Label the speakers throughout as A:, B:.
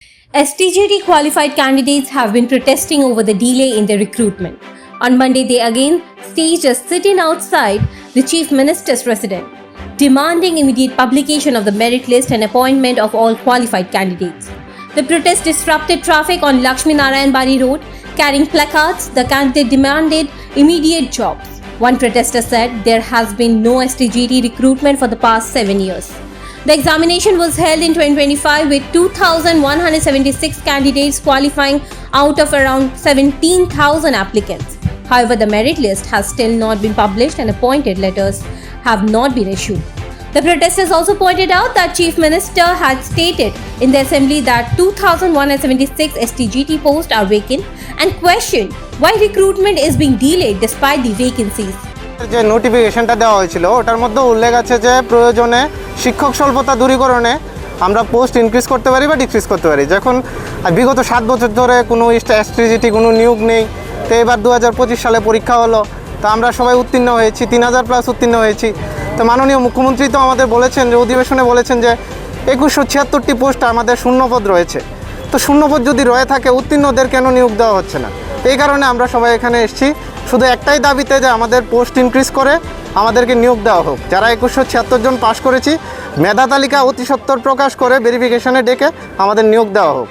A: STJT qualified candidates have been protesting over the delay in their recruitment. On Monday, they again staged a sit-in outside the Chief Minister's residence, demanding immediate publication of the merit list and appointment of all qualified candidates. The protest disrupted traffic on Lakshmi Narayan Bari Road. Carrying placards, the candidate demanded immediate jobs. One protester said there has been no STJT recruitment for the past 7 years. The examination was held in 2025 with 2,176 candidates qualifying out of around 17,000 applicants. However, the merit list has still not been published and appointed letters have not been issued. The protesters also pointed out that Chief Minister had stated in the assembly that 2,176 STJT posts are vacant and questioned why recruitment is being delayed despite the vacancies.
B: যে নোটিফিকেশনটা দেওয়া হয়েছিল ওটার মধ্যে উল্লেখ আছে যে প্রয়োজনে শিক্ষক স্বল্পতা দূরীকরণে আমরা পোস্ট ইনক্রিজ করতে পারি বা ডিক্রিজ করতে পারি। যখন বিগত 7 বছর ধরে কোনো STJT কোনো নিয়োগ নেই, তো এবার 2025 সালে পরীক্ষা হলো, তো আমরা সবাই উত্তীর্ণ হয়েছি, 3000 প্লাস উত্তীর্ণ হয়েছি। তো মাননীয় মুখ্যমন্ত্রী তো আমাদের বলেছেন যে অধিবেশনে বলেছেন যে 2176টি পোস্ট আমাদের শূন্যপদ রয়েছে। তো শূন্যপদ যদি রয়ে থাকে উত্তীর্ণদের কেন নিয়োগ দেওয়া হচ্ছে না? এই কারণে আমরা সবাই এখানে এসেছি শুধু একটাই দাবিতে যে আমাদের পোস্ট ইনক্রিজ করে আমাদেরকে নিয়োগ দেওয়া হোক। যারা 2176 জন পাশ করেছি মেধা তালিকা অতি সত্বর প্রকাশ করে ভেরিফিকেশনে ডেকে আমাদের নিয়োগ দেওয়া হোক।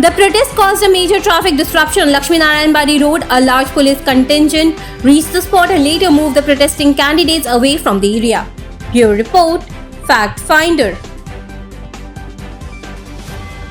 A: The protest caused a major traffic disruption on Lakshmi Narayan Bari Road. A large police contingent reached the spot and later moved the protesting candidates away from the area. Bureau Report, Fact Finder.